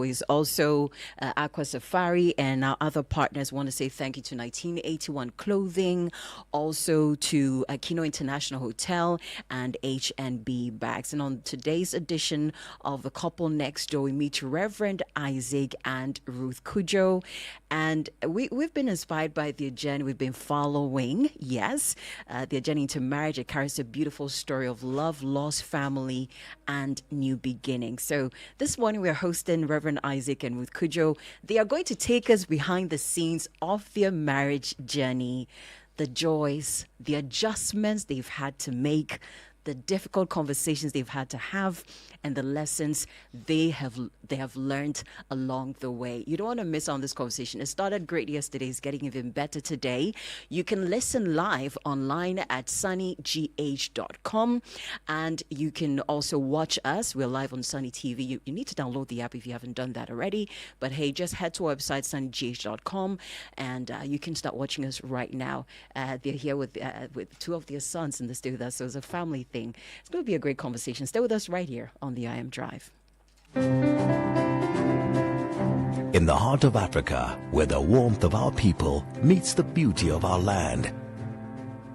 is also Aqua Safari, and our other partners want to say thank you to 1981 Clothing, also to Kino International Hotel and H&B Bags. And on today's edition of The Couple Next Door, we meet Reverend Isaac and Ruth Cudjoe. And we've been inspired by their journey. We've been following, yes, their journey into marriage. It carries a beautiful story of love, loss, family, and new beginnings. So this morning we're hosting Reverend Isaac and Ruth Cudjoe. They are going to take us behind the scenes of their marriage journey, the joys, the adjustments they've had to make, the difficult conversations they've had to have, and the lessons they have learned along the way. You don't want to miss on this conversation. It started great yesterday. It's getting even better today. You can listen live online at sunnygh.com, and you can also watch us. We're live on Sunny TV. You need to download the app if you haven't done that already. But hey, just head to our website, sunnygh.com, and you can start watching us right now. They're here with two of their sons in the studio with us, so it's a family thing. It's going to be a great conversation. Stay with us right here on the iMdrive. In the heart of Africa, where the warmth of our people meets the beauty of our land,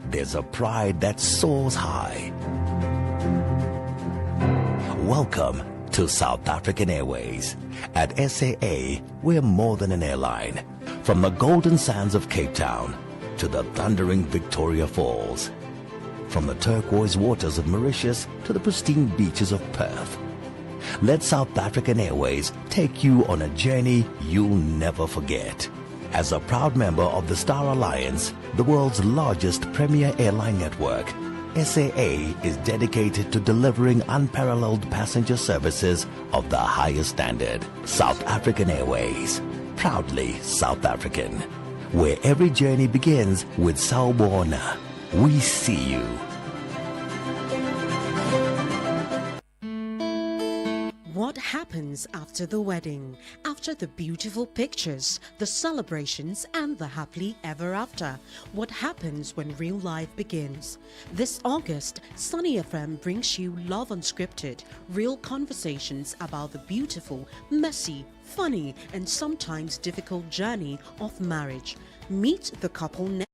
there's a pride that soars high. Welcome to South African Airways. At SAA, we're more than an airline. From the golden sands of Cape Town to the thundering Victoria Falls, from the turquoise waters of Mauritius to the pristine beaches of Perth, let South African Airways take you on a journey you'll never forget. As a proud member of the Star Alliance, the world's largest premier airline network, SAA is dedicated to delivering unparalleled passenger services of the highest standard. South African Airways, proudly South African, where every journey begins with Sawubona. We see you. What happens after the wedding, after the beautiful pictures, the celebrations, and the happily ever after? What happens when real life begins? This August, Sunny FM brings you Love Unscripted, real conversations about the beautiful, messy, funny, and sometimes difficult journey of marriage. Meet the couple next.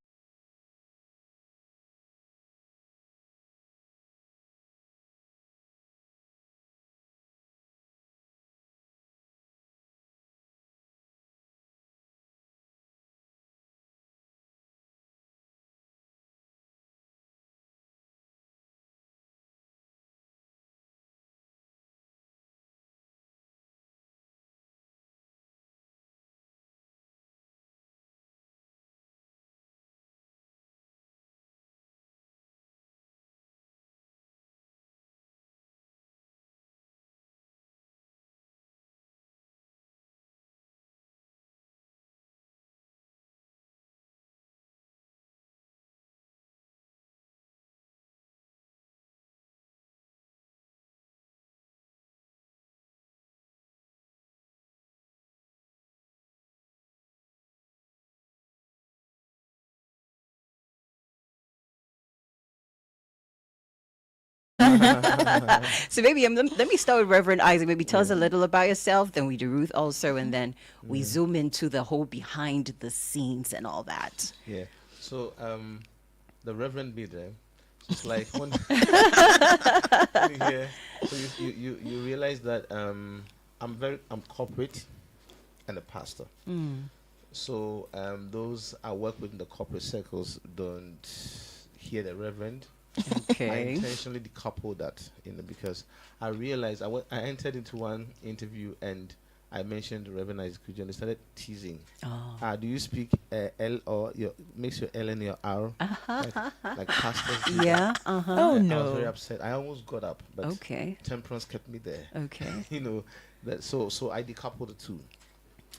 So maybe let me start with Reverend Isaac. Maybe tell us a little about yourself, then we do Ruth also, and then we zoom into the whole behind the scenes and all that. Yeah. So the Reverend be there. It's like when you hear, so you realize that I'm corporate and a pastor. So those I work with in the corporate circles don't hear the Reverend. I Okay. intentionally decoupled that, because I realized I entered into one interview and I mentioned Reverend Isaac Cudjoe and they started teasing. Oh. Do you speak L or makes your L and your R like pastors? Do Yeah. that? Uh-huh. I was very upset. I almost got up, but Okay. temperance kept me there. Okay. That so I decoupled the two.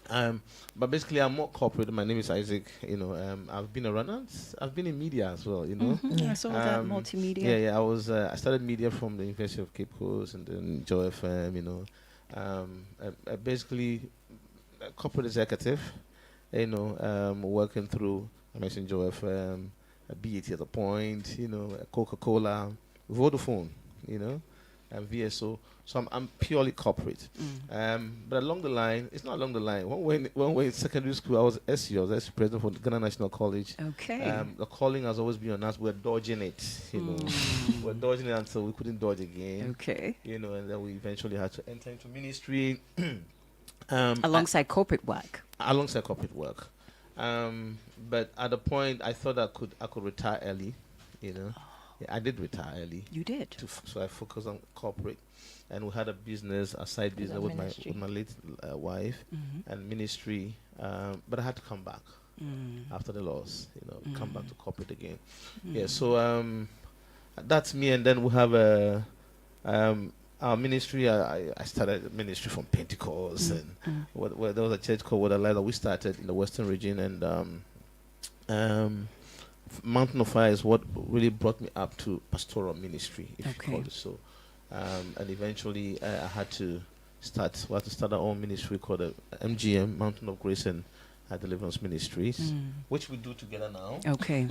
But basically, I'm more corporate. My name is Isaac. I've been around. I've been in media as well. I saw that multimedia. Yeah. I started media from the University of Cape Coast and then Joy FM. Basically, a corporate executive. Working through. I mentioned Joy FM, BAT at the point. Coca-Cola, Vodafone. And VSO. So I'm purely corporate. But along the line, it's not along the line. When we're in secondary school, I was SU, president for the Ghana National College. Okay. The calling has always been on us. We're dodging it, We're dodging it until we couldn't dodge again. Okay. And then we eventually had to enter into ministry. Alongside corporate work. Alongside corporate work. But at the point, I thought I could retire early, Yeah, I did retire early. You did. So I focused on corporate, and we had a side business with my late wife, and ministry. But I had to come back after the loss. Come back to corporate again. Yeah. So that's me, and then we have our ministry. I started ministry from Pentecost, and there was a church called Water Light that we started in the Western region, and Mountain of Fire is what really brought me up to pastoral ministry, if you call it so. And eventually, I had to start. We had to start our own ministry called the MGM, Mountain of Grace and Deliverance Ministries, which we do together now. Okay.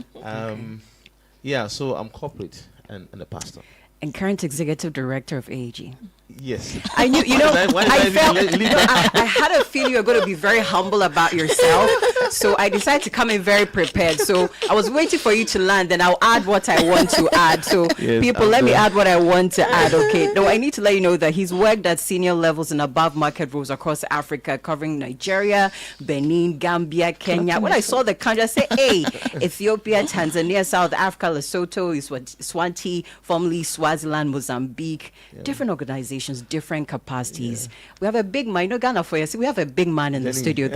Yeah. So I'm corporate and a pastor. And current executive director of AAG. Yes. I knew, I had a feeling you were going to be very humble about yourself. So I decided to come in very prepared. So I was waiting for you to land, and I'll add what I want to add. So let me add what I want to add. Okay. No, I need to let you know that he's worked at senior levels and above market roles across Africa, covering Nigeria, Benin, Gambia, Kenya. When I saw the country, I said, hey, Ethiopia, Tanzania, South Africa, Lesotho, Swanti, formerly Swaziland, Mozambique, different organizations, different capacities. We have a big man. Ghana for you. See, we have a big man in the studio.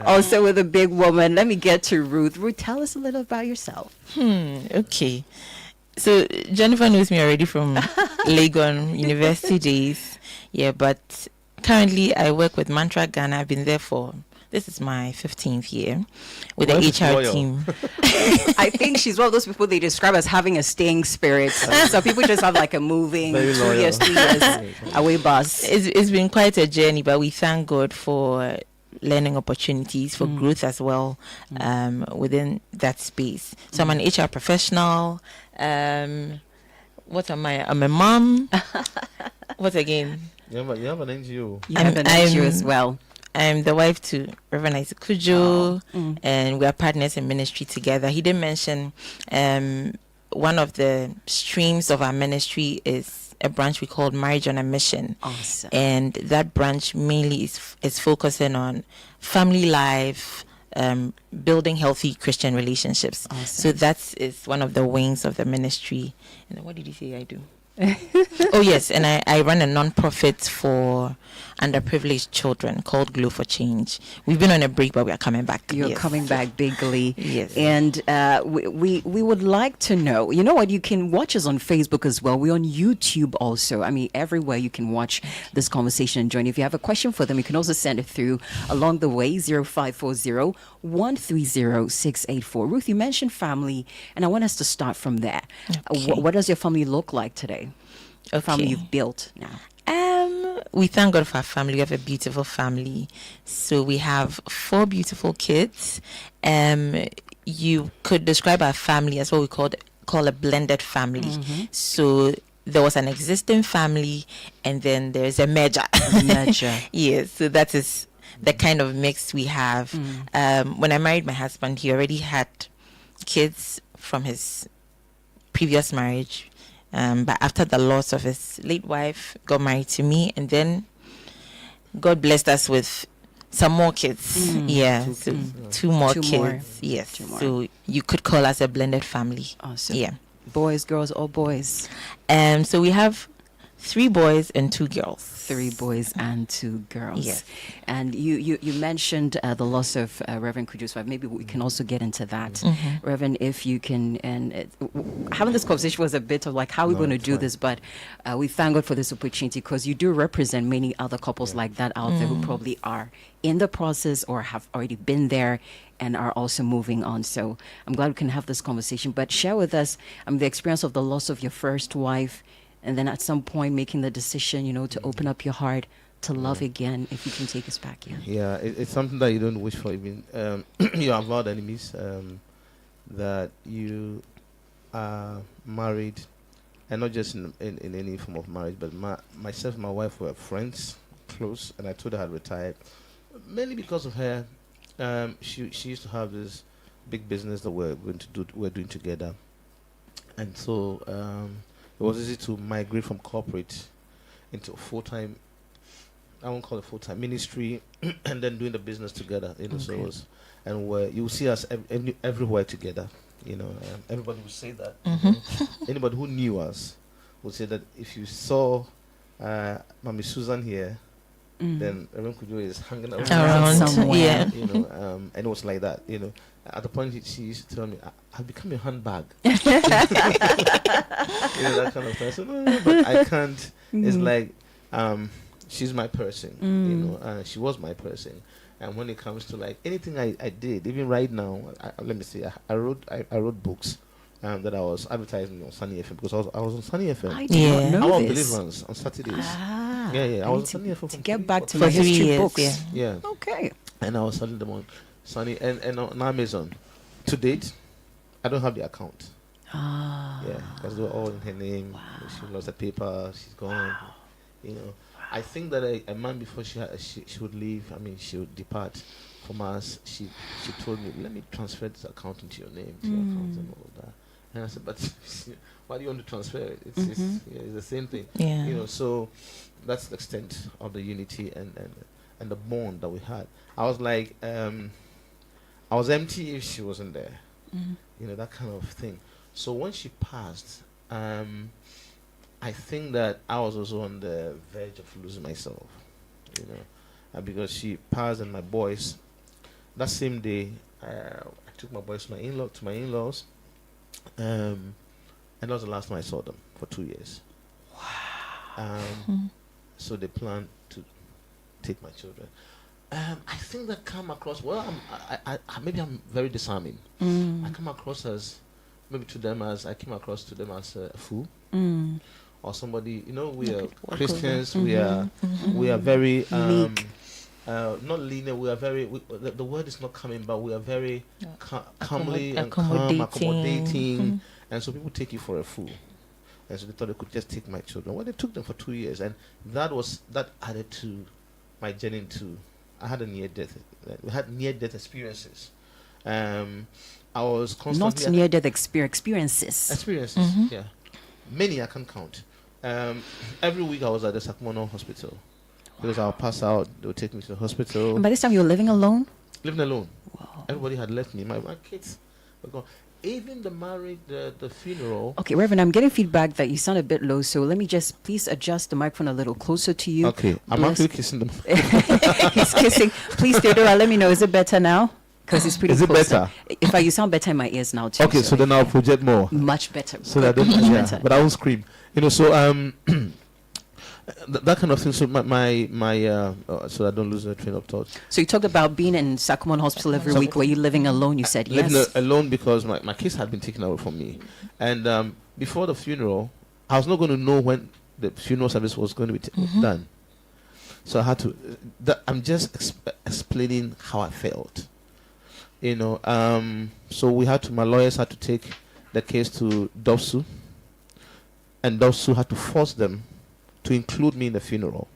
Also with a big woman. Let me get to Ruth. Ruth, tell us a little about yourself. Okay. So Jennifer knows me already from Legon University days. Yeah, but currently I work with Mantra Ghana. I've been there this is my 15th year with the HR team. I think she's one of those people they describe as having a staying spirit. So people just have like a moving 2 years, 3 years away bus. It's been quite a journey, but we thank God for learning opportunities, for growth as well within that space. So I'm an HR professional. What am I? I'm a mom. What again? You have an NGO. You have an NGO as well. I'm the wife to Reverend Ruth Cudjoe, and we are partners in ministry together. He did mention one of the streams of our ministry is a branch we call Marriage on a Mission. Awesome. And that branch mainly is focusing on family life, building healthy Christian relationships. Awesome. So that is one of the wings of the ministry. And what did you say I do? Oh yes, and I run a non-profit for underprivileged children called Glow for Change. We've been on a break, but we are coming back. You're coming back bigly. Yes. And we would like to know, you know what, you can watch us on Facebook as well. We're on YouTube also. I mean, everywhere you can watch this conversation and join. If you have a question for them, you can also send it through along the way, 0540-130-684. Ruth, you mentioned family, and I want us to start from there. Okay. What does your family look like today? The family you've built now. We thank God for our family. We have a beautiful family. So we have 4 beautiful kids. You could describe our family as what we call a blended family. So there was an existing family, and then there's a merger. Yes, so that is the kind of mix we have. When I married my husband, he already had kids from his previous marriage. But after the loss of his late wife, got married to me, and then God blessed us with some more kids. Two more kids. Yes. So you could call us a blended family. Awesome. Yeah. Boys, girls, all boys. So we have 3 boys and 2 girls. 3 boys and 2 girls. Yes. And you mentioned the loss of Reverend Cudjoe's wife. Maybe we can also get into that. Reverend, if you can, and having this conversation was a bit of like, how are we going to do this? But we thank God for this opportunity, because you do represent many other couples like that out there who probably are in the process or have already been there and are also moving on. So I'm glad we can have this conversation. But share with us the experience of the loss of your first wife, and then at some point making the decision, to open up your heart to love again. If you can take us back, it's something that you don't wish for. Even your avowed enemies, that you are married and not just in any form of marriage, but myself and my wife were friends, close, and I told her I had retired, mainly because of her. She used to have this big business that we're doing together, and so it was easy to migrate from corporate into full-time. I won't call it full-time ministry, and then doing the business together. So it was, and you will see us everywhere together. Everybody would say that. Anybody who knew us would say that if you saw Mommy Susan here, then Ruth Cudjoe is hanging around somewhere. Yeah. and it was like that. At the point she used to tell me, I've become a handbag. That kind of thing. I said, no, but I can't. It's like she's my person. She was my person. And when it comes to like anything I did, even right now, let me see, I wrote books that I was advertising on Sunny FM, because I was on Sunny FM. I did not know I was this. Deliverance on Saturdays. I was on Sunny FM to for get 3 back or to 4 my For 3 history years, books. yeah. Okay. And I was selling them on Sunny and on Amazon. To date, I don't have the account. Because they were all in her name. She lost the paper. She's gone. I think that a month before she would leave, she would depart from us, she told me, let me transfer this account into your name, to your account and all of that. And I said, but why do you want to transfer it? It's the same thing. Yeah. So that's the extent of the unity and the bond that we had. I was like, I was empty if she wasn't there. That kind of thing. So when she passed, I think that I was also on the verge of losing myself, because she passed, and my boys, that same day, I took my boys to my in-laws, and that was the last time I saw them for 2 years. Wow. So they planned to take my children. I think that come across, maybe I'm very disarming. I come across as, maybe to them as, I came across to them as a fool. Or somebody, we are Christians, we are very not linear. We are very. The word is not coming, but we are very calmly and accommodating, and so people take you for a fool, and so they thought they could just take my children. Well, they took them for 2 years, and that added to my journey into. I had a near death. We had near death experiences. I was constantly Not near death experiences. Experiences, yeah, many I can't count. Every week I was at the Sacramento hospital because I'll pass out. They would take me to the hospital. And by this time, you were living alone? Living alone. Wow. Everybody had left me. My kids were gone. Even the marriage, the funeral. Okay, Reverend, I'm getting feedback that you sound a bit low, so let me just please adjust the microphone a little closer to you. Okay, I'm actually kissing them. He's kissing. Please, Theodora, let me know. Is it better now? Because it's pretty Is it closer. better? You sound better in my ears now, too. Okay, so then I'll project more. Much better. So that I don't, Much better. but I won't scream. So that kind of thing. So so I don't lose the train of thought. So you talked about being in Sacramento Hospital every week. Were you living alone? You said yes. Living alone because my kids had been taken away from me, and before the funeral, I was not going to know when the funeral service was going to be done. So I had to. I'm just explaining how I felt. So my lawyers had to take the case to DOPSU, and DOPSU had to force them to include me in the funeral.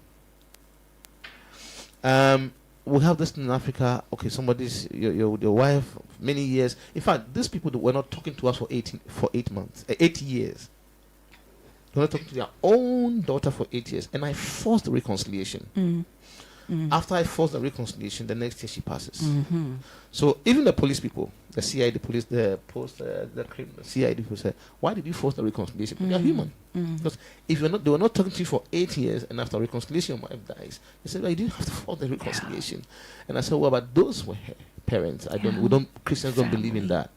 We have this in Africa. Okay, somebody's your wife, many years. In fact, these people were not talking to us for 8 months, 8 years. They were not talking to their own daughter for 8 years, and I forced the reconciliation. After I forced the reconciliation, the next year she passes. So even the police people, the CID police, the post, the CID people say, "Why did you force the reconciliation? They are human." Because if they were not talking to you for 8 years, and after reconciliation, your wife dies, they said, "Well, you didn't have to force the reconciliation." And I said, "Well, but those were her parents. Christians don't believe in that."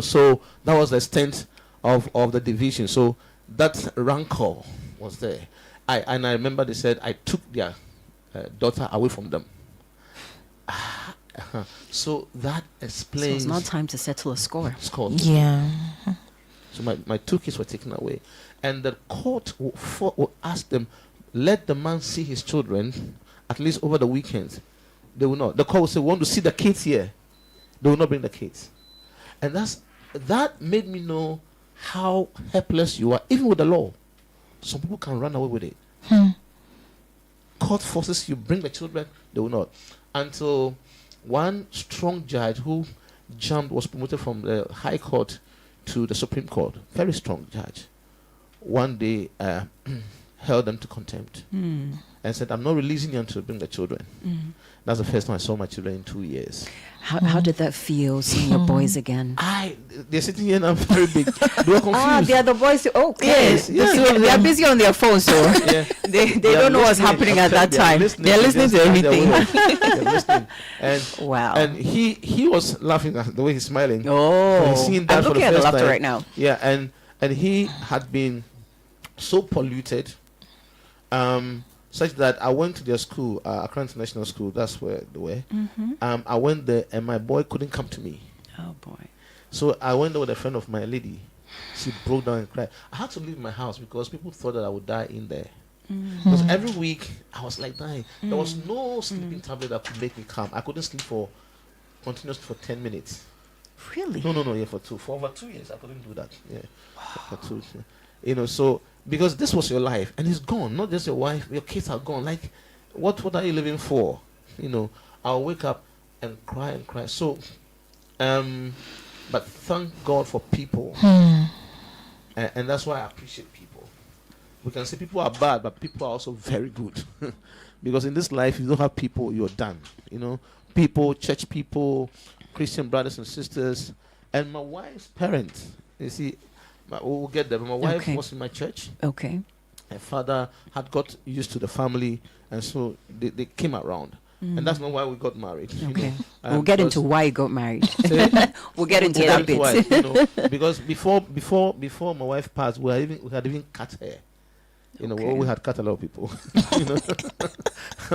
So that was the extent of the division. So that rancor was there. I remember they said I took their daughter away from them. So that explains. So it's not time to settle a score. Yeah. So my 2 kids were taken away, and the court will ask them, let the man see his children at least over the weekends. They will not. The court will say, we want to see the kids here. They will not bring the kids, and that made me know how helpless you are, even with the law. Some people can run away with it. Court forces you, bring the children, they will not. Until one strong judge who was promoted from the High Court to the Supreme Court, very strong judge, one day held them to contempt and said, I'm not releasing you until you bring the children. That's the first time I saw my children in 2 years. How did that feel, seeing your boys again? They're sitting here and I'm very big. They were confused. They are the boys. Okay. Yes. They are busy on their phones, so they don't know what's happening at that time. They're listening to everything. They're listening. And wow. And he was laughing at the way he's smiling. Oh, he's seeing that I'm for looking the at the first laughter time. right now. Yeah, and he had been so polluted, such that I went to their school, Accra International School. That's where they were. I went there, and my boy couldn't come to me. Oh boy. So I went there with a friend of my lady. She broke down and cried. I had to leave my house because people thought that I would die in there. Because every week I was like dying. There was no sleeping tablet that could make me calm. I couldn't sleep continuously for 10 minutes. Really? No. Yeah, for over 2 years I couldn't do that. Yeah, for 2 years. You know, so because this was your life and it's gone. Not just your wife, your kids are gone. Like, what are you living for? You know, I'll wake up and cry and cry. So, but thank God for people, and that's why I appreciate people. We can say people are bad, but people are also very good. Because in this life, if you don't have people, you're done. You know, people, church people, Christian brothers and sisters, and my wife's parents. You see, we'll get there. But my wife was in my church. Okay. Her father had got used to the family, and so they came around. And that's not why we got married. Okay. You know? We'll get into why you got married. We'll get into We'll that get into bit. why, you know, because before my wife passed, we had even cut hair. You know, we had cut a lot of people. You know,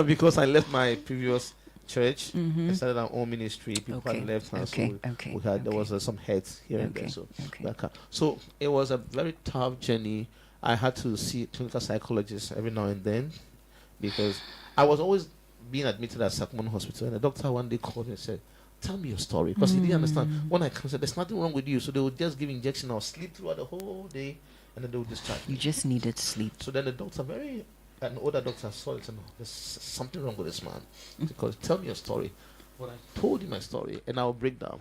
because I left my previous church, I started our own ministry. People had left, and so we had there was some heads here and there. So it was a very tough journey. I had to see a clinical psychologist every now and then because I was always being admitted at Sakmon Hospital, and the doctor one day called me and said, "Tell me your story," because he didn't understand. When I said, "There's nothing wrong with you," so they would just give injection. I'll sleep throughout the whole day, and then they would discharge me. You just needed sleep. So then the doctor, an older doctor, saw it and there's something wrong with this man. Because tell me your story. When I told him my story, and I'll break down.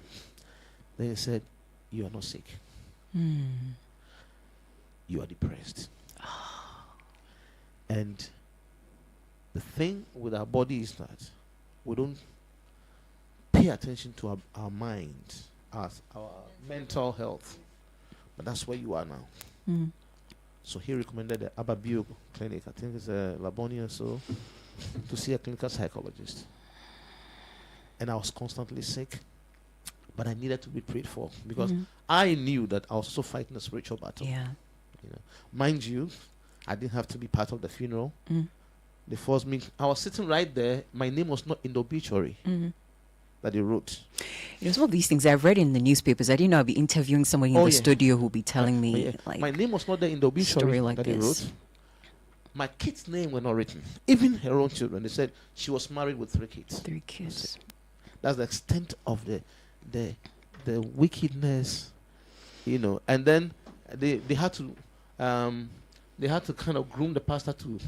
Then he said, "You are not sick. You are depressed." And the thing with our body is that we don't pay attention to our mind, our mental health. But that's where you are now. So he recommended the Ababio clinic, I think it's a Labonia or so, to see a clinical psychologist. And I was constantly sick, but I needed to be prayed for because I knew that I was also fighting a spiritual battle. Yeah. You know, mind you, I didn't have to be part of the funeral. They forced me. I was sitting right there. My name was not in the obituary that they wrote. You know, some of these things I've read in the newspapers. I didn't know I'd be interviewing somebody in the studio who'll be telling me like my name was not there in the obituary like that they wrote. My kids' name were not written. Even her own children. They said she was married with 3 kids. 3 kids. That's the extent of the wickedness, you know. And then they had to kind of groom the pastor to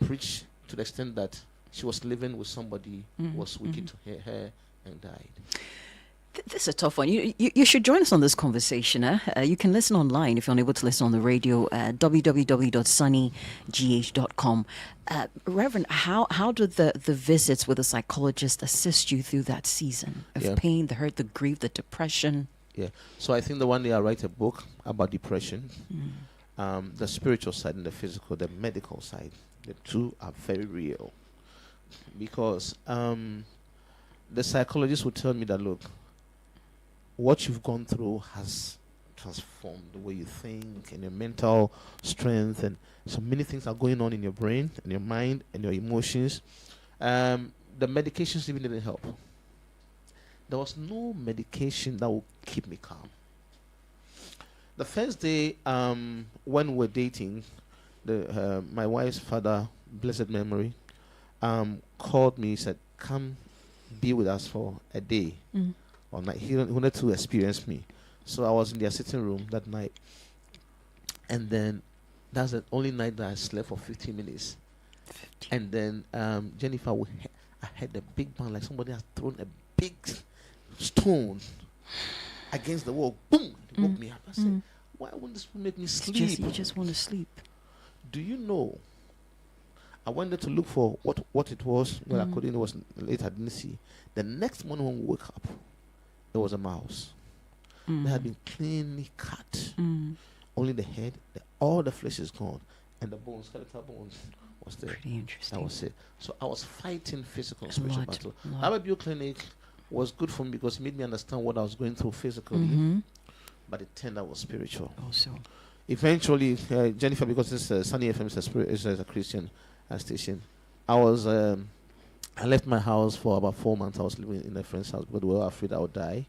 preach to the extent that she was living with somebody who was wicked to her and died. This is a tough one. You should join us on this conversation. You can listen online if you're unable to listen on the radio at www.sunnygh.com. Reverend, how did the visits with a psychologist assist you through that season of pain, the hurt, the grief, the depression? Yeah. So I think the one day I'll write a book about depression, the spiritual side and the physical, the medical side. The two are very real. Because the psychologist would tell me that, look, what you've gone through has transformed the way you think and your mental strength, and so many things are going on in your brain and your mind and your emotions. The medications even didn't help. There was no medication that would keep me calm. The first day when we were dating, my wife's father, blessed memory, called me, said, "Come be with us for a day." Or night. He wanted to experience me. So I was in their sitting room that night, and then that's the only night that I slept for 15 minutes. And then Jennifer, I had a big bang, like somebody has thrown a big stone against the wall. Boom! It woke me up. I said, why wouldn't this make me sleep? You just want to sleep. Do you know? I went there to look for what it was. Well, I couldn't. It was late. I didn't see. The next morning when we woke up, it was a mouse. They had been cleanly cut. Only the head, all the flesh is gone, and the bones, skeletal bones, was there. Pretty interesting. That was it. So I was fighting physical and spiritual battle. Our clinic was good for me because it made me understand what I was going through physically, but it turned out was spiritual. Also, Eventually, Jennifer, because this Sunny FM is a Christian station, I left my house for about 4 months. I was living in a friend's house, but we were afraid I would die.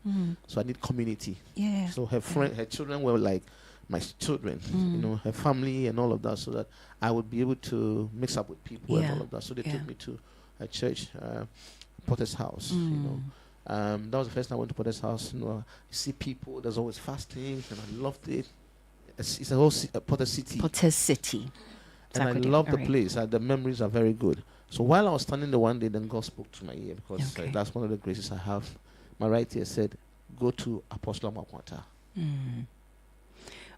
So I need community. yeah. So her children were like my children, you know, her family and all of that, so that I would be able to mix up with people and all of that. So they took me to a church, Potter's house, you know. That was the first time I went to Potter's house. You know, you see people, there's always fasting, and I loved it. It's a whole Potter City. Potter City. And I love the place. The memories are very good. So while I was standing there one day, then God spoke to my ear, because that's one of the graces I have. My right ear said, go to Apostle Amakwanta.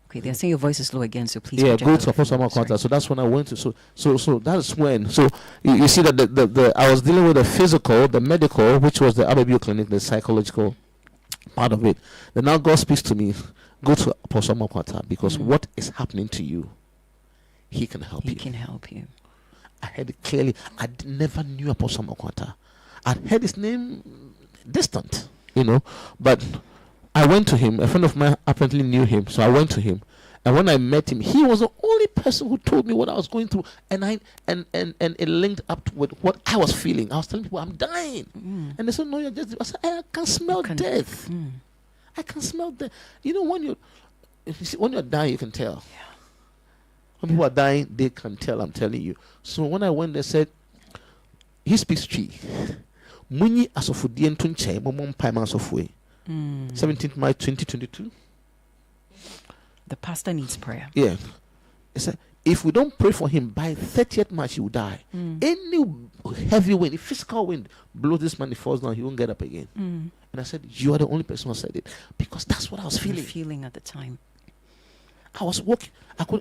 Okay, they're saying your voice is low again, so please. Yeah, go to Apostle Amakwanta. So that's when I went to. So that's when. So you see that the I was dealing with the physical, the medical, which was the Ababio clinic, the psychological part of it. Then now God speaks to me, go to Apostle Amakwanta, because what is happening to you, he can help you. He can help you. I heard it clearly. I never knew Apostle Amakwanta. I'd heard his name distant, you know, but I went to him. A friend of mine apparently knew him, so I went to him. And when I met him, he was the only person who told me what I was going through, and it linked up with what I was feeling. I was telling people I'm dying, and they said, "No, you're just." I said, "I can smell death. I can smell death." You know, when you're dying, you can tell. When people are dying, they can tell. I'm telling you. So when I went, they said, "He speaks Twi. Muni asofudien tunche momon paima asofwe." 17th March 2022. The pastor needs prayer. Yeah. He said, if we don't pray for him, by 30th March he will die. Any heavy wind, if physical wind blows this man, he falls down, he won't get up again. And I said, you are the only person who said it, because that's what I was feeling At the time. I was walking.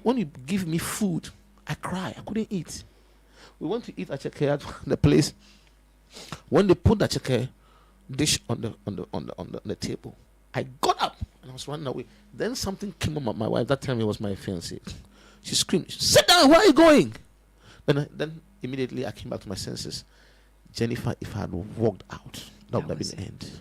When you give me food, I cry. I couldn't eat. We went to eat at the place. When they put the cheke dish on the table, I got up and I was running away. Then something came on my wife. That time it was my fiancée. She screamed, "Sit down! Where are you going?" Then immediately I came back to my senses. Jennifer, if I had walked out, that would have been the end.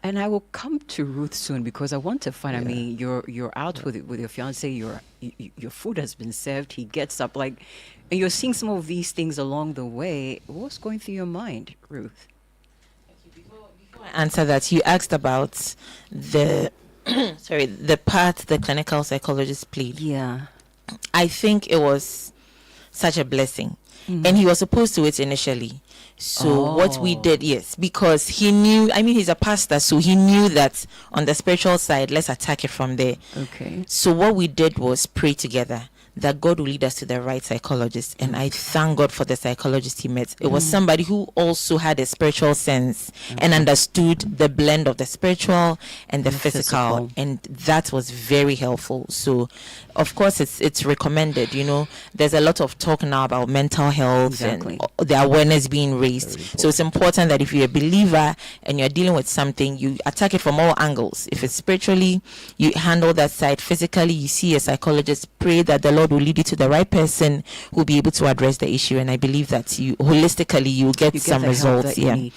And I will come to Ruth soon, because I want to find. I mean, you're out with your fiance. Your food has been served. He gets up, and you're seeing some of these things along the way. What's going through your mind, Ruth? Before I answer that, you asked about the the part the clinical psychologist played. Yeah, I think it was such a blessing, and he was opposed to it initially. So what we did, yes, because he knew, I mean, he's a pastor, so he knew that on the spiritual side, let's attack it from there. Okay. So what we did was pray together that God will lead us to the right psychologist. And I thank God for the psychologist he met. It was somebody who also had a spiritual sense and understood the blend of the spiritual and the physical. And that was very helpful. So, of course, it's recommended. You know, there's a lot of talk now about mental health and the awareness being raised. So it's important that if you're a believer and you're dealing with something, you attack it from all angles. If it's spiritually, you handle that side. Physically, you see a psychologist, pray that the Lord will lead you to the right person who will be able to address the issue. And I believe that you holistically you'll get some results. Yeah.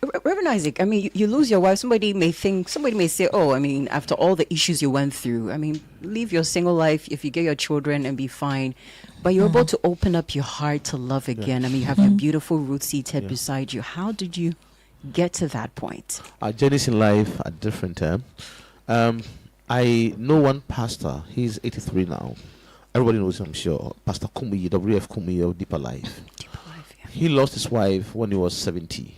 Reverend Isaac, I mean, you lose your wife. Somebody may say, oh, I mean, after all the issues you went through, I mean, live your single life if you get your children and be fine. But you're able to open up your heart to love again. I mean, you have your beautiful Ruth seated beside you. How did you get to that point? Our journeys in life are different. I know one pastor. He's 83 now. Everybody knows him, I'm sure. Pastor Kumuyi, WF Kumuyi of Deeper Life. Deeper Life, yeah. He lost his wife when he was 70.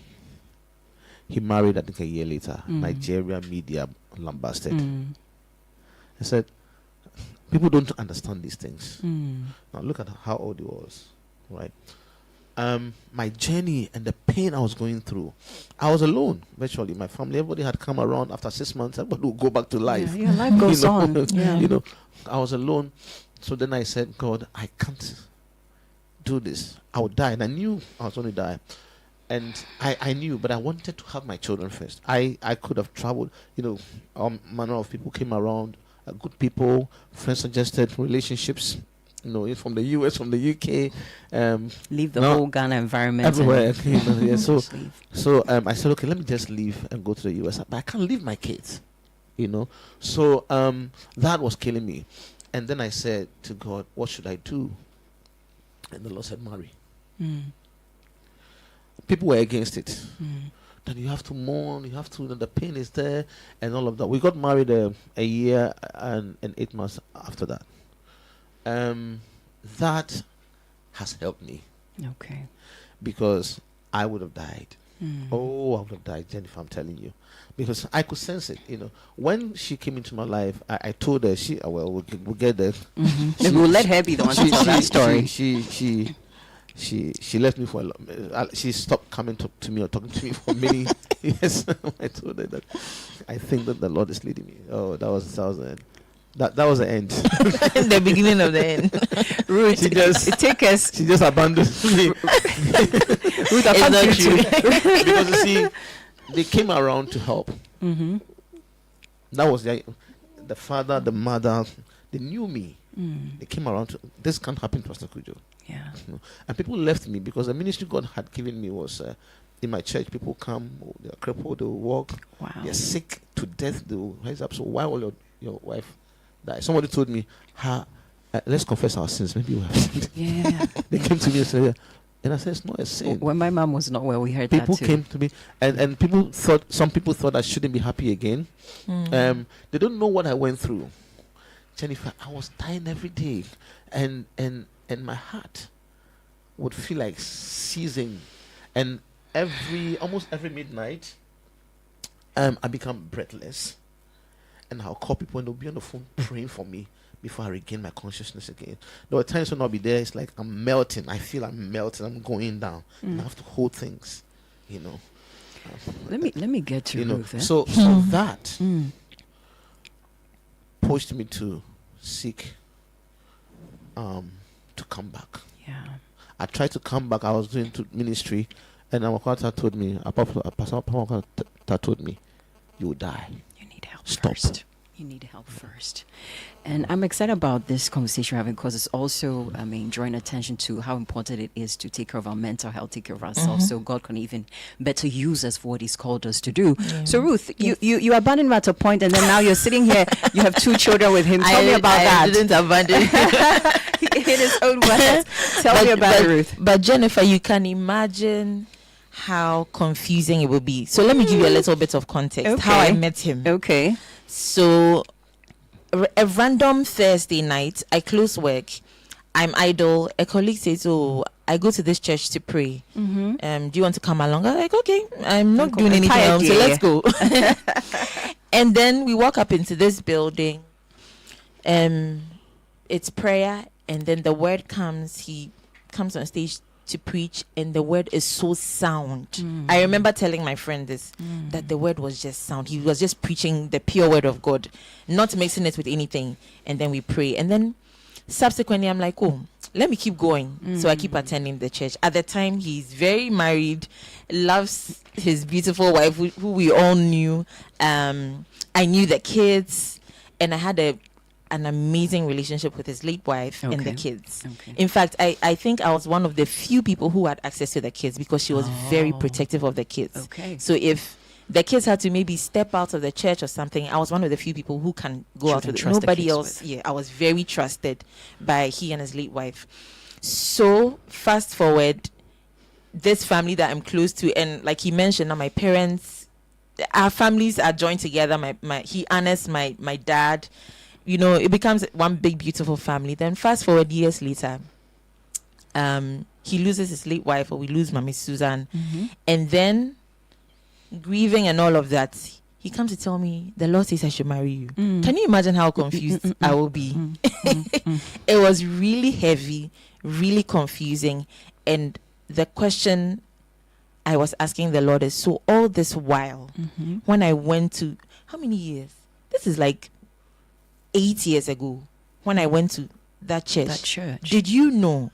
He married, I think, a year later. Nigeria media lambasted. I said, people don't understand these things. Now look at how old he was, right? My journey and the pain I was going through, I was alone virtually. My family, everybody had come around. After 6 months, everybody would go back to life. Yeah, life goes on. Yeah. You know, I was alone. So then I said, God, I can't do this. I would die. And I knew I was going to die. And I knew, but I wanted to have my children first. I could have traveled, manner of people came around, good people, friends suggested relationships, from the US, from the UK. Leave the whole Ghana environment. Everywhere. Yeah, so I said, okay, let me just leave and go to the US. But I can't leave my kids, So that was killing me. And then I said to God, what should I do? And the Lord said, marry. People were against it. Then you have to mourn, the pain is there, and all of that. We got married a year and 8 months after that. That has helped me. Okay. Because I would have died. Oh, I would have died, Jennifer, I'm telling you. Because I could sense it, When she came into my life, I told her, we'll get there. We'll let her be the one to tell that story. She left me for she stopped coming to me or talking to me for many years. I told her that I think that the Lord is leading me. Oh, that was the end. That was the end. The beginning of the end. Ruth, she just abandoned me. Ruth, I can't not true. Because you see, they came around to help. That was the father, the mother. They knew me. They came around this can't happen to Pastor Cudjoe. Yeah. And people left me because the ministry God had given me was in my church. People come, they're crippled, they will walk. Wow. They're sick to death, they will rise up. So why will your wife die? Somebody told me, let's confess our sins. Maybe we have sinned. Yeah. They came to me and said, and I said, it's not a sin. When my mom was not well, we heard People that too. came to me, and some people thought I shouldn't be happy again. They don't know what I went through. Jennifer, I was dying every day, and my heart would feel like seizing, and almost every midnight, I become breathless, and I'll call people and they'll be on the phone praying for me before I regain my consciousness again. There were times when I'll be there, it's like I'm melting. I feel I'm melting. I'm going down, and I have to hold things, Let me get to Ruth. Eh? So that pushed me to seek to come back. Yeah. I tried to come back. I was doing ministry, and our pastor told me, you will die. You need help Stop. first. You need help first. And I'm excited about this conversation we're having because it's also, drawing attention to how important it is to take care of our mental health, take care of ourselves, so God can even better use us for what He's called us to do. Yeah. So, Ruth, you abandoned him at a point, and then now you're sitting here. You have 2 children with him. Tell me about that. I didn't abandon him. In his own words. Tell me about it, Ruth. But Jennifer, you can imagine how confusing it would be. So let me give you a little bit of context. How I met him. Okay. So a random Thursday night, I close work. I'm idle. A colleague says, "Oh, I go to this church to pray. Do you want to come along?" I'm like, "Okay, I'm not doing anything else, so let's go." And then we walk up into this building. It's prayer, and then the word comes. He comes on stage to preach, and the word is so sound. I remember telling my friend this, that the word was just sound. He was just preaching the pure word of God, not mixing it with anything. And then we pray, and then subsequently I'm like, oh, let me keep going. So I keep attending the church. At the time, he's very married, loves his beautiful wife, who we all knew. I knew the kids, and I had an amazing relationship with his late wife and the kids. In fact, I think I was one of the few people who had access to the kids because she was very protective of the kids. So if the kids had to maybe step out of the church or something, I was one of the few people who can go out with nobody else. Yeah, I was very trusted by he and his late wife. So fast forward, this family that I'm close to, and like he mentioned, now my parents, our families are joined together. He honors my dad. It becomes one big, beautiful family. Then fast forward years later, he loses his late wife, or we lose Mommy Susan. And then grieving and all of that, he comes to tell me the Lord says I should marry you. Can you imagine how confused I will be? It was really heavy, really confusing. And the question I was asking the Lord is, so all this while, when I went to, how many years? This is like 8 years ago, when I went to that church. Did you know?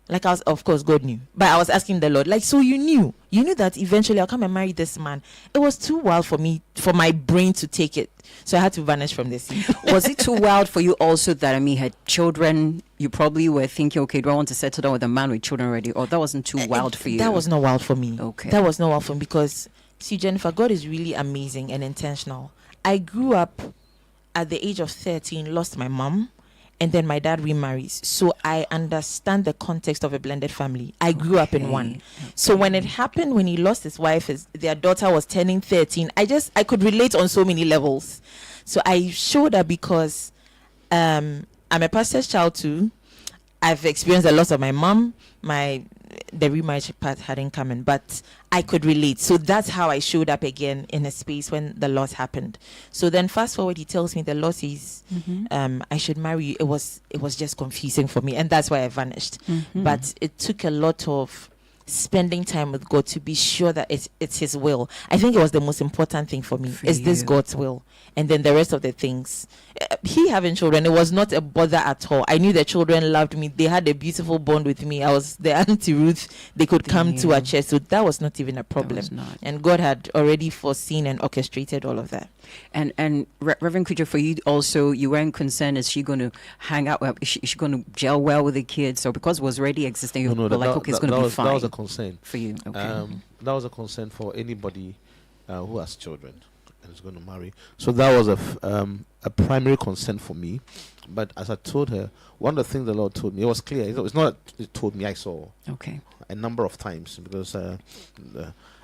Like, I was, of course, God knew. But I was asking the Lord, like, so you knew that eventually I'll come and marry this man. It was too wild for me, for my brain to take it. So I had to vanish from the scene. Was it too wild for you also that, had children? You probably were thinking, okay, do I want to settle down with a man with children already? Or that wasn't too wild for you? That was not wild for me. Okay. That was not wild for me because, see, Jennifer, God is really amazing and intentional. I grew up at the age of 13, lost my mom. And then my dad remarries. So I understand the context of a blended family. I grew up in one. So when it happened, when he lost his wife, their daughter was turning 13, I could relate on so many levels. So I showed up because I'm a pastor's child too. I've experienced the loss of my mom. The remarriage part hadn't come in, but I could relate. So that's how I showed up again in a space when the loss happened. So then fast forward, he tells me the loss is I should marry you. It was just confusing for me, and that's why I vanished. But it took a lot of spending time with God to be sure that it's his will. I think it was the most important thing for me. Is this God's will? And then the rest of the things, he having children, it was not a bother at all. I knew the children loved me. They had a beautiful bond with me. I was the Auntie Ruth. They could come to our church. So that was not even a problem. And God had already foreseen and orchestrated all of that. And Reverend Cudjoe, for you also, you weren't concerned, is she going to hang out? Is she going to gel well with the kids? Or because it was already existing, you were like, okay, it's going to be fine. That was a concern for you. Okay. That was a concern for anybody who has children and is going to marry. So that was a primary concern for me. But as I told her, one of the things the Lord told me, it was clear. It's not that He told me, I saw. Okay. A number of times, because a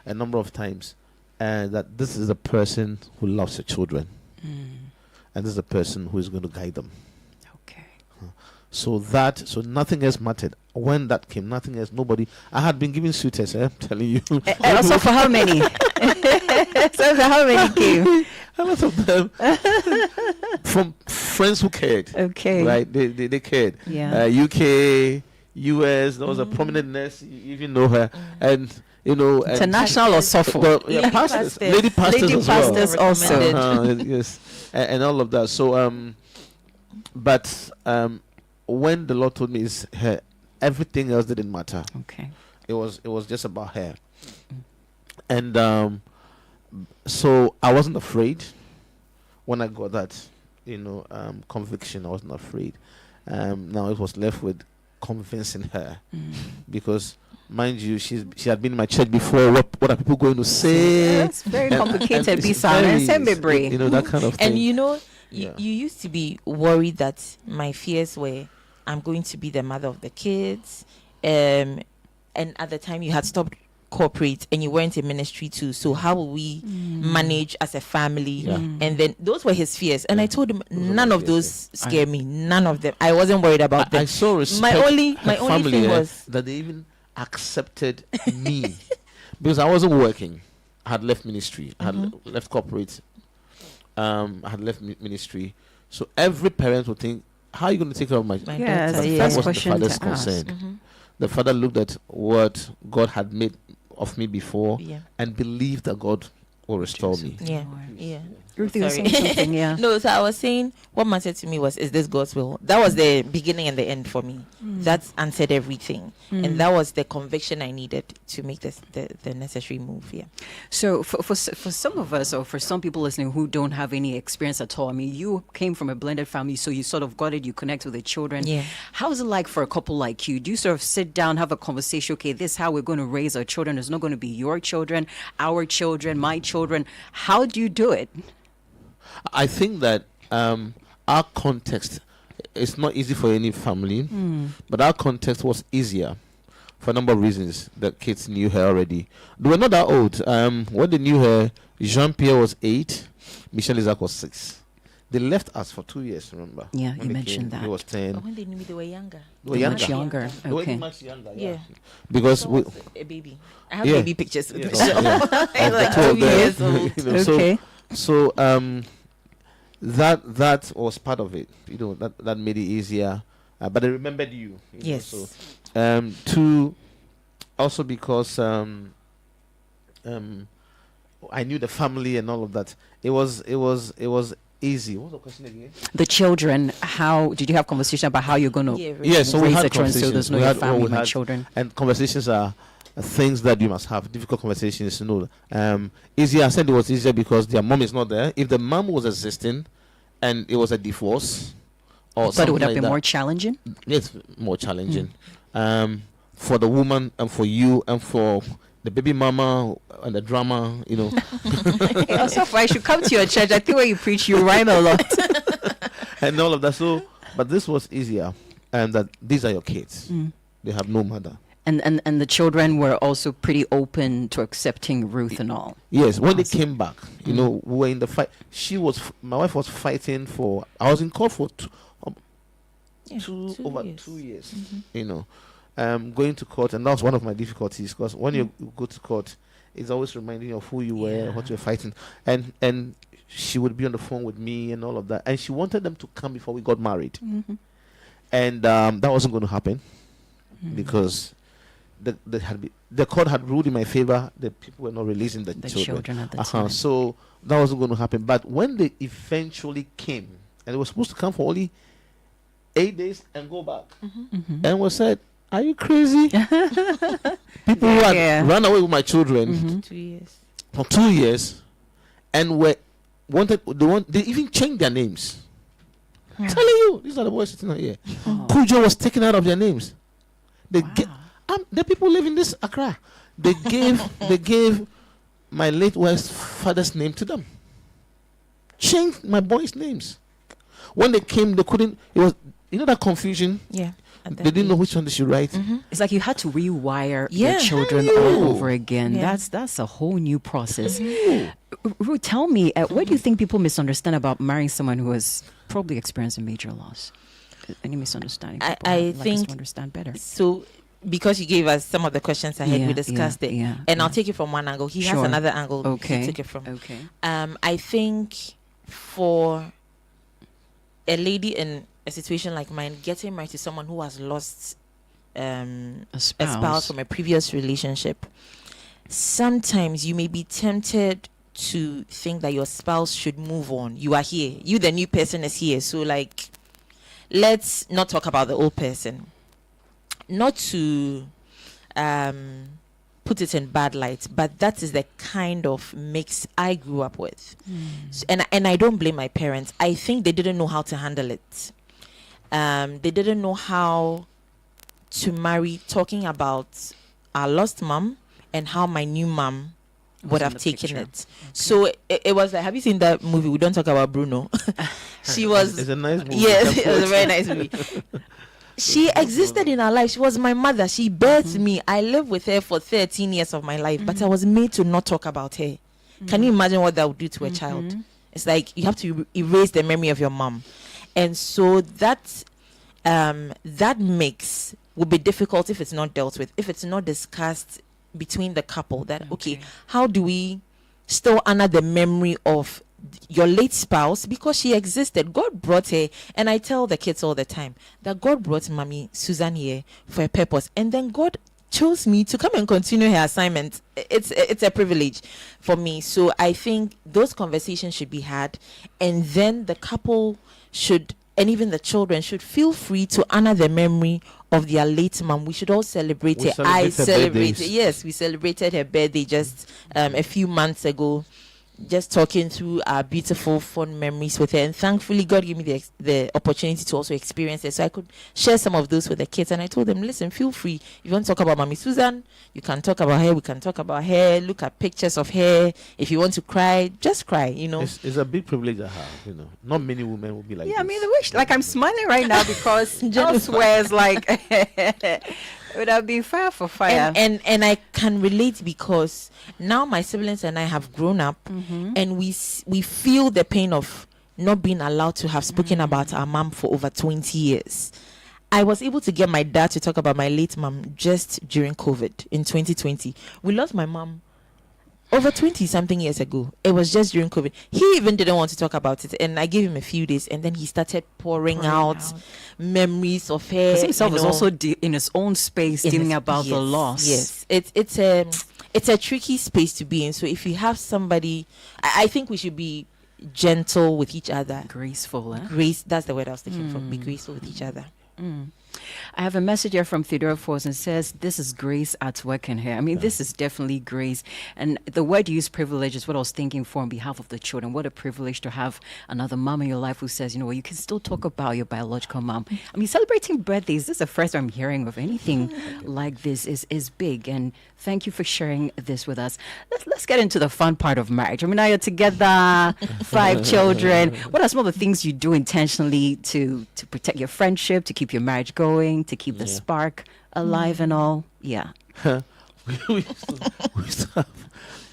number of times, that this is a person who loves the children, and this is a person who is going to guide them. Okay. So nothing else mattered. When that came, nothing else, nobody. I had been giving suitors, I'm telling you. Also, for how many? So for how many came? A lot of them from friends who cared. Okay. Right? They cared. Yeah. UK, US. There was a prominent nurse. You even know her, and international or Suffolk. Pastors, lady pastors also. Yes, and all of that. So, but when the Lord told me it's her, everything else didn't matter. Okay. It was just about her, and so I wasn't afraid when I got that, conviction. I wasn't afraid. Now it was left with convincing her, because, mind you, she had been in my church before. What are people going to say? It's very complicated. Be that kind of thing. And you used to be worried that my fears were, I'm going to be the mother of the kids, and at the time you had stopped corporate and you weren't in ministry too, so how will we manage as a family? And then those were his fears, and I told him none of those scare me. None of them. I wasn't worried about them. I saw respect. My only thing was that they even accepted me, because I wasn't working. I had left ministry. I had left corporate. I had left ministry. So every parent would think, how are you going to take care of my daughter? That was the father's concern. The father looked at what God had made of me before and believed that God will restore me. Yeah. Ruth, you were saying something, No, so I was saying what mattered to me was, is this God's will? That was the beginning and the end for me. That answered everything. And that was the conviction I needed to make the necessary move. Yeah. So for some of us, or for some people listening who don't have any experience at all, you came from a blended family, so you sort of got it, you connect with the children. Yeah. How is it like for a couple like you? Do you sort of sit down, have a conversation, okay, this is how we're going to raise our children. It's not going to be your children, our children, my children. How do you do it? I think that our context, it's not easy for any family, but our context was easier for a number of reasons. The kids knew her already. They were not that old. When they knew her, Jean-Pierre was 8, Michel Isaac was 6. They left us for 2 years, remember? Yeah, when you mentioned that. He was 10. But when they knew me, they were younger. They were younger. Much younger. Okay. They were much younger, Yeah. Because So we... a baby. I have baby pictures. Yeah, Like of the 2 two of them. years old. Okay. So that was part of it. That made it easier. But I remembered you. Yes. So two, also because I knew the family and all of that. It was easy. What was the question again? The children, how did you have conversation about how you're going to Yeah, so we raise had the children so there's conversations. no We your had- family, we my had- children? And conversations are things that you must have. Difficult conversations, easier. I said it was easier because their mom is not there. If the mom was existing and it was a divorce or But it something would have like been that, more challenging. it's more challenging for the woman and for you and for the baby mama and the drama. Also, I should come to your church. I think when you preach, you rhyme a lot. And all of that. So, but this was easier, and that these are your kids. They have no mother. And the children were also pretty open to accepting Ruth and all. Yes, when they came back, we were in the fight. My wife was fighting for. I was in court for over 2 years. Going to court, and that was one of my difficulties because when you go to court, it's always reminding you of who you were, what you're fighting, and she would be on the phone with me and all of that, and she wanted them to come before we got married, and that wasn't going to happen because the court had ruled in my favor. The people were not releasing the children at the time. So that wasn't going to happen. But when they eventually came, and they were supposed to come for only 8 days and go back, and we said, "Are you crazy?" People who had run away with my children 2 years. for 2 years, and they even changed their names. Telling you, these are the boys sitting here. Cudjoe was taken out of their names. The people live in this Accra. They gave my late wife's father's name to them. Changed my boys' names. When they came, they couldn't. It was that confusion. Yeah. They didn't know which one they should write. It's like you had to rewire Yeah. your children all over again. Yeah. That's a whole new process. Ruth, tell me, what do you think people misunderstand about marrying someone who has probably experienced a major loss? Any misunderstanding? I People would like us think- to understand better. So, because you gave us some of the questions ahead, Yeah, we discussed yeah, it, yeah, and I'll yeah. take it from one angle. He has Sure. another angle. Okay. He took it from. Okay. I think for a lady in a situation like mine, getting married to someone who has lost a spouse from a previous relationship, sometimes you may be tempted to think that your spouse should move on. You are here. You, the new person, is here. So, like, let's not talk about the old person. Not to put it in bad light, but that is the kind of mix I grew up with. And I don't blame my parents. I think they didn't know how to handle it. They didn't know how to marry, talking about our lost mom and how my new mom would in have the taken picture. it. So it was like, have you seen that movie? We don't talk about Bruno. She was, It's a nice movie. yes, it was a very nice movie. She existed in our life. She was my mother. She birthed me. I lived with her for 13 years of my life, but I was made to not talk about her. Can you imagine what that would do to a child? It's like you have to erase the memory of your mom. And so that mix would be difficult if it's not dealt with, if it's not discussed between the couple, that, okay, how do we still honor the memory of your late spouse, because she existed. God brought her, and I tell the kids all the time that God brought Mommy Susan here for a purpose, and then God chose me to come and continue her assignment. It's a privilege for me. So I think those conversations should be had, and then the couple should, and even the children should, feel free to honor the memory of their late mom. We should all celebrate We her. celebrate I her celebrated. birthdays. Yes, we celebrated her birthday just a few months ago. Just talking through our beautiful fond memories with her, and thankfully God gave me the opportunity to also experience it, so I could share some of those with the kids. And I told them, listen, feel free, if you want to talk about Mommy Susan, you can talk about her, we can talk about her, look at pictures of her. If you want to cry, just cry, It's a big privilege I have, Not many women will be like Yeah, I this. mean, the wish, like, I'm smiling right now because elsewhere is like, it would have been fire for fire. and I can relate, because now my siblings and I have grown up, and we feel the pain of not being allowed to have spoken about our mom for over 20 years. I was able to get my dad to talk about my late mom just during COVID in 2020. We lost my mom over 20 something years ago. It was just during COVID. He even didn't want to talk about it, and I gave him a few days, and then he started pouring out memories of her. Because himself was know, also in his own space dealing about the loss. Yes, it's a tricky space to be in. So if you have somebody, I think we should be gentle with each other. Graceful, eh? Grace, that's the word I was looking for. Be graceful with each other. I have a message here from Theodore Force and says, this is grace at work in here. I mean, this is definitely grace. And the word used, privilege, is what I was thinking for on behalf of the children. What a privilege to have another mom in your life who says, you know what, you can still talk about your biological mom. I mean, celebrating birthdays, this is the first I'm hearing of anything like this is big. And thank you for sharing this with us. Let's get into the fun part of marriage. I mean, now you're together, 5 children. What are some of the things you do intentionally to protect your friendship, to keep your marriage going, to keep the spark alive and all? Yeah. we used to have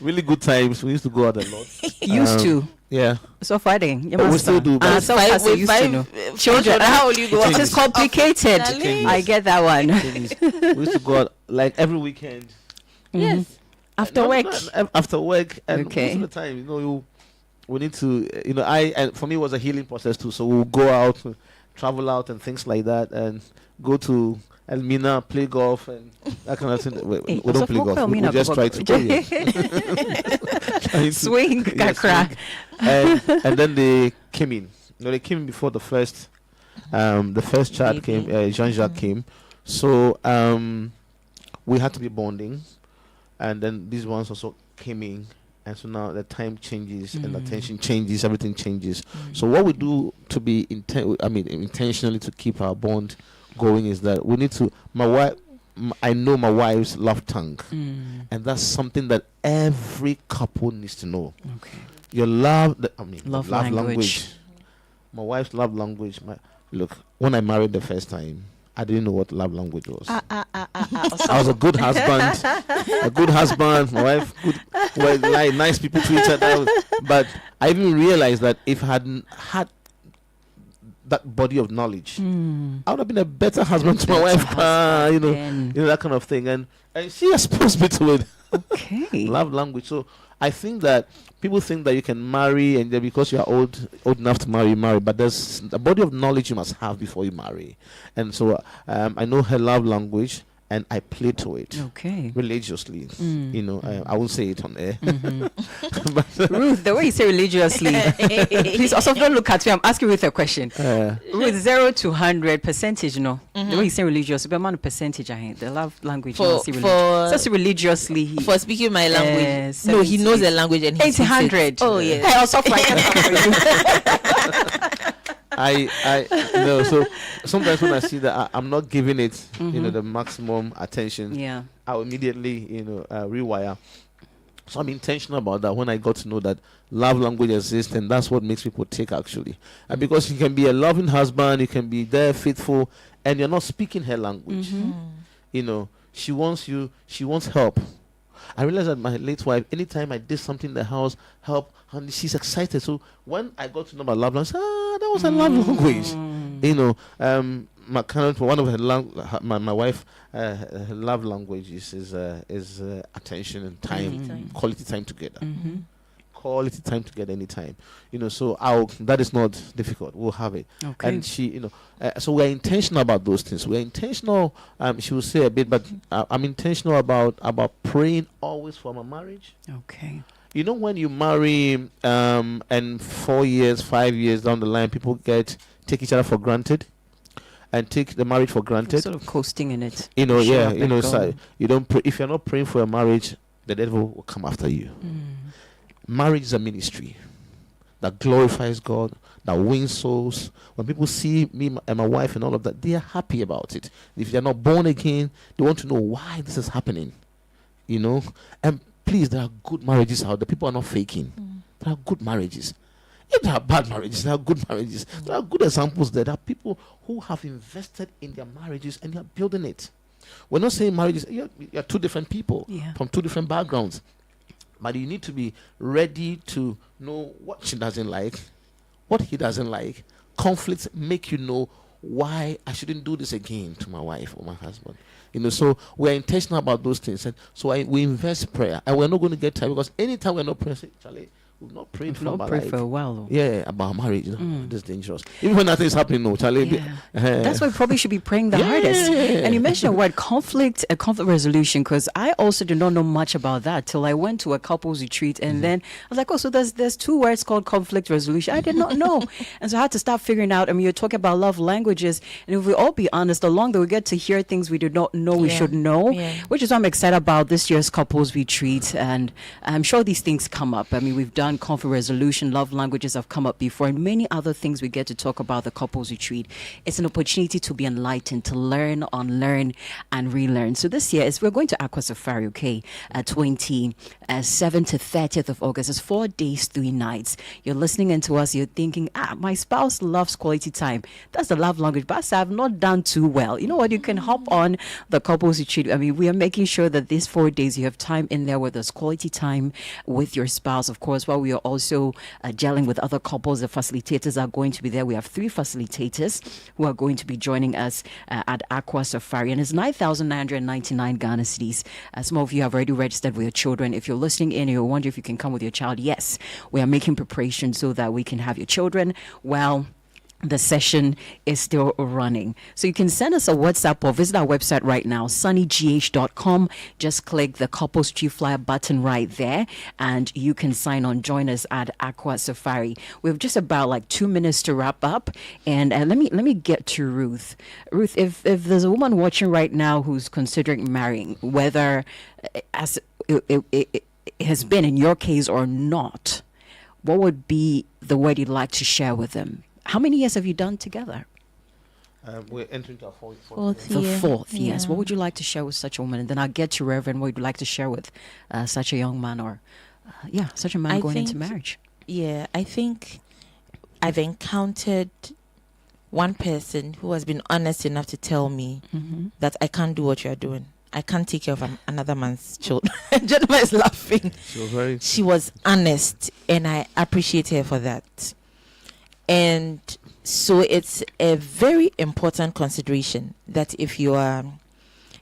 really good times. We used to go out a lot. Used to. Yeah. So fighting. We still do. But So far, so used to know. Children, how will you go? It is complicated. I get that one. we used to go out like every weekend. Yes. After work. After work. And Okay. most of the time, we need to, and for me it was a healing process too. So we'll go out, travel out and things like that, and go to Elmina, play golf and that kind of thing. We don't play golf. We just try to play. Swing, kakra. And then they came in. They came in before the first child came. Jean-Jacques came. So we had to be bonding, and then these ones also came in. And so now the time changes and the attention changes, everything changes. So what we do to be intentionally to keep our bond going is that we need to. I know my wife's love tongue, and that's something that every couple needs to know. Okay. Your love language. My wife's love language. Look, when I married the first time, I didn't know what love language was. I was a good husband. My wife, like nice people to each other. But I even realized that if I hadn't had that body of knowledge, I would have been a better husband to my wife. That kind of thing. And she exposed me to it. Okay. Love language. So I think that people think that you can marry and then because you are old enough to marry, but there's a body of knowledge you must have before you marry. And so I know her love language and I play to it. Okay. Religiously. I won't say it on air. But, Ruth, the way you say religiously, please also don't look at me. I'm asking Ruth a question. Ruth, 0 to 100 percentage, the way you say religiously, but amount of percentage, the love language. So religiously. For speaking my language. No, he knows the language and he 800. Oh, yes. Hey, also So sometimes when I see that I'm not giving it, the maximum attention, I'll immediately, rewire. So I'm intentional about that. When I got to know that love language exists, and that's what makes people take actually, and because you can be a loving husband, you can be there faithful, and you're not speaking her language. She wants help. I realized that my late wife, anytime I did something in the house, help, and she's excited. So when I got to know my love language, that was a love language. My current one of her my wife, her love languages is attention and time, quality time together. Quality time together anytime. So that is not difficult. We'll have it. Okay. And she, so we're intentional about those things. We're intentional. She will say a bit, but I'm intentional about praying always for my marriage. Okay. When you marry, and 4 years, 5 years down the line, people take each other for granted, and take the marriage for granted. Sort of coasting in it. So you don't pray. If you're not praying for a marriage, the devil will come after you. Marriage is a ministry that glorifies God, that wins souls. When people see me and my wife and all of that, they are happy about it. If they're not born again, they want to know why this is happening. And please, there are good marriages out there. People are not faking. There are good marriages. If there are bad marriages, there are good marriages. There are good examples there. There are people who have invested in their marriages and they are building it. We're not saying marriages, you're two different people from two different backgrounds. But you need to be ready to know what she doesn't like, what he doesn't like. Conflicts make you know why I shouldn't do this again to my wife or my husband. So we're intentional about those things. And so we invest prayer. And we're not going to get tired, because anytime we're not praying, say, Charlie, we've not prayed for about for a while. Yeah, about marriage. This is dangerous. Even when nothing is happening, no, Charlie. Yeah. That's why we probably should be praying the hardest. And you mentioned the word conflict resolution, because I also did not know much about that till I went to a couples retreat, and then I was like, oh, so there's two words called conflict resolution. I did not know. And so I had to start figuring out. I mean, you're talking about love languages, and if we all be honest, the longer we get to hear things we did not know we should know, which is what I'm excited about this year's couples retreat. And I'm sure these things come up. I mean, we've done conflict resolution, love languages have come up before, and many other things we get to talk about the couples retreat. It's an opportunity to be enlightened, to learn, unlearn, and relearn. So this year we're going to Aqua Safari, 27th to 30th of August. It's 4 days, 3 nights. You're listening into us, you're thinking, my spouse loves quality time. That's the love language, but I've not done too well. You know what? You can hop on the couples retreat. I mean, we are making sure that these 4 days you have time in there with us, quality time with your spouse, of course, while we are also gelling with other couples. The facilitators are going to be there. We have 3 facilitators who are going to be joining us at Aqua Safari, and it's 9,999 Ghana cedis. Some of you have already registered with your children. If you're listening in and you're wondering if you can come with your child, yes, we are making preparations so that we can have your children. Well, the session is still running. So you can send us a WhatsApp or visit our website right now, sunnygh.com. Just click the Couples Tree Flyer button right there, and you can sign on. Join us at Aqua Safari. We have just about like 2 minutes to wrap up. And let me get to Ruth. Ruth, if there's a woman watching right now who's considering marrying, whether as it has been in your case or not, what would be the word you'd like to share with them? How many years have you done together? We're entering our fourth year. The fourth, yes. What would you like to share with such a woman? And then I'll get to Reverend. What would you like to share with such a young man, or such a man going into marriage? Yeah, I think I've encountered one person who has been honest enough to tell me that I can't do what you're doing. I can't take care of another man's children. Jennifer is laughing. She was honest, and I appreciate her for that. And so it's a very important consideration that if you are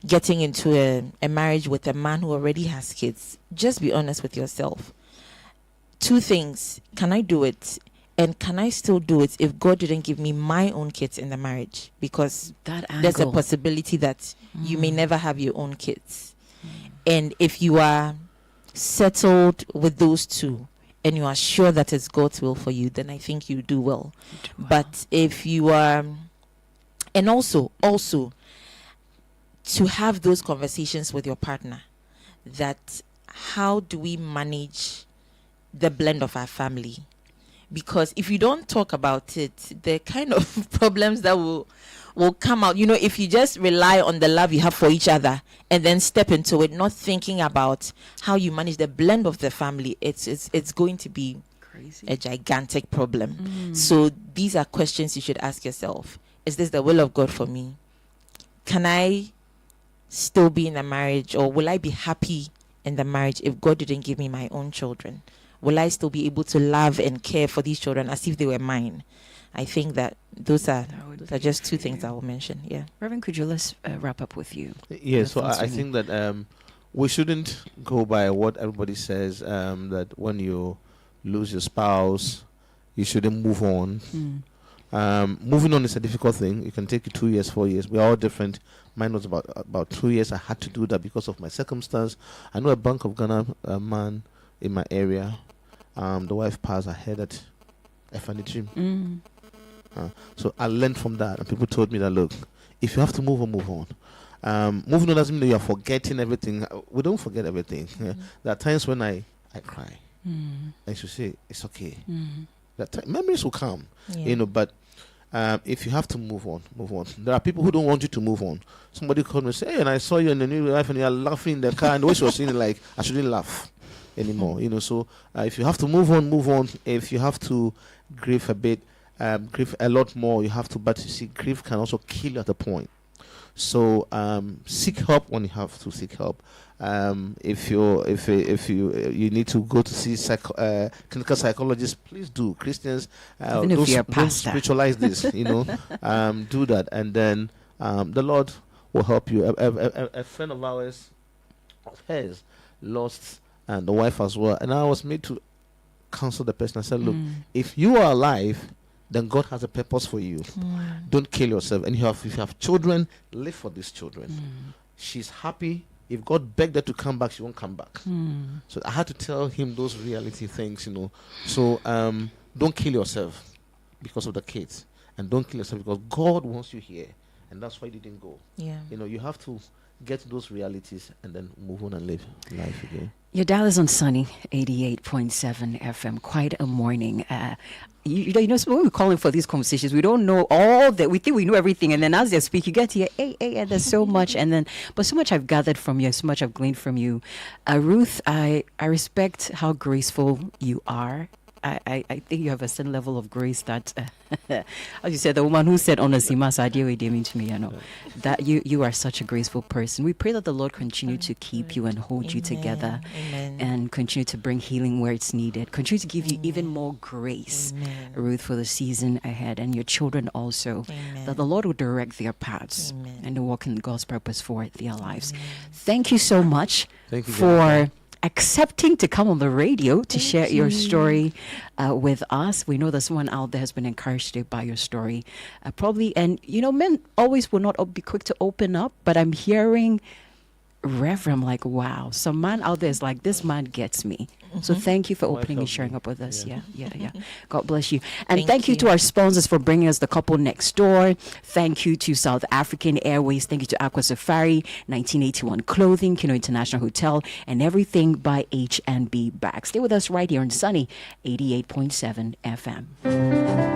getting into a marriage with a man who already has kids, just be honest with yourself. 2 things. Can I do it? And can I still do it if God didn't give me my own kids in the marriage? Because there's a possibility that you may never have your own kids. And if you are settled with those 2, and you are sure that it's God's will for you, then I think you do well. But if you are, and also to have those conversations with your partner, that how do we manage the blend of our family? Because if you don't talk about it, the kind of problems that will come out, if you just rely on the love you have for each other and then step into it, not thinking about how you manage the blend of the family, it's going to be crazy, a gigantic problem. So these are questions you should ask yourself. Is this the will of God for me? Can I still be in a marriage, or will I be happy in the marriage if God didn't give me my own children? Will I still be able to love and care for these children as if they were mine? I think that those are just 2 things I will mention. Yeah. Reverend, could you let's wrap up with you? Yeah, so I think that we shouldn't go by what everybody says, that when you lose your spouse, you shouldn't move on. Moving on is a difficult thing. It can take you 2 years, 4 years. We're all different. Mine was about 2 years. I had to do that because of my circumstance. I know a Bank of Ghana man in my area. The wife passed. I heard that F&G. So I learned from that, and people told me that, look, if you have to move on, move on. Moving on doesn't mean that you're forgetting everything. We don't forget everything. There are times when I cry. I should say, it's okay. Memories will come, but if you have to move on, move on. There are people who don't want you to move on. Somebody called me and said, hey, and I saw you in the new life and you're laughing in the car, and the way she was saying, like, I shouldn't laugh anymore. So if you have to move on, move on. If you have to grieve a bit, grieve a lot more, you have to. But you see, grief can also kill you at a point. So seek help when you have to seek help. If you need to go to see clinical psychologists, please do. Christians, Even if you're a don't pastor. spiritualize this. Do that, and then the Lord will help you. A friend of hers lost and the wife as well, and I was made to counsel the person. I said, look, if you are alive, then God has a purpose for you. Don't kill yourself. And if you have children, live for these children. She's happy. If God begged her to come back, she won't come back. So I had to tell him those reality things, So don't kill yourself because of the kids, and don't kill yourself because God wants you here, and that's why you didn't go. Yeah. You have to get those realities and then move on and live life again. Your dial is on Sunny 88.7 FM. Quite a morning. So when we're calling for these conversations, we don't know all that. We think we know everything, and then as they speak, you get to hear, and there's so much, but so much I've gathered from you, so much I've gleaned from you. Ruth, I respect how graceful you are. I think you have a certain level of grace that, as you said, the woman who said, honestly, to me, that you are such a graceful person. We pray that the Lord continue to keep you and hold you together. Amen. And continue to bring healing where it's needed. Continue to give you even more grace, Ruth, for the season ahead, and your children also. Amen. That the Lord will direct their paths Amen. and to walk in God's purpose for their lives. Thank you so much Thank you, for Jennifer. accepting to come on the radio to share your story with us. We know that someone out there has been encouraged today by your story. Probably, and men always will not be quick to open up, but I'm hearing Reverend, like, wow, some man out there is like, this man gets me. So thank you for opening and sharing up with us. Yeah. God bless you. And thank you to our sponsors for bringing us The Couple Next Door. Thank you to South African Airways. Thank you to Aqua Safari, 1981 Clothing, Kino International Hotel, and everything by H&B Bags. Stay with us right here on Sunny 88.7 FM.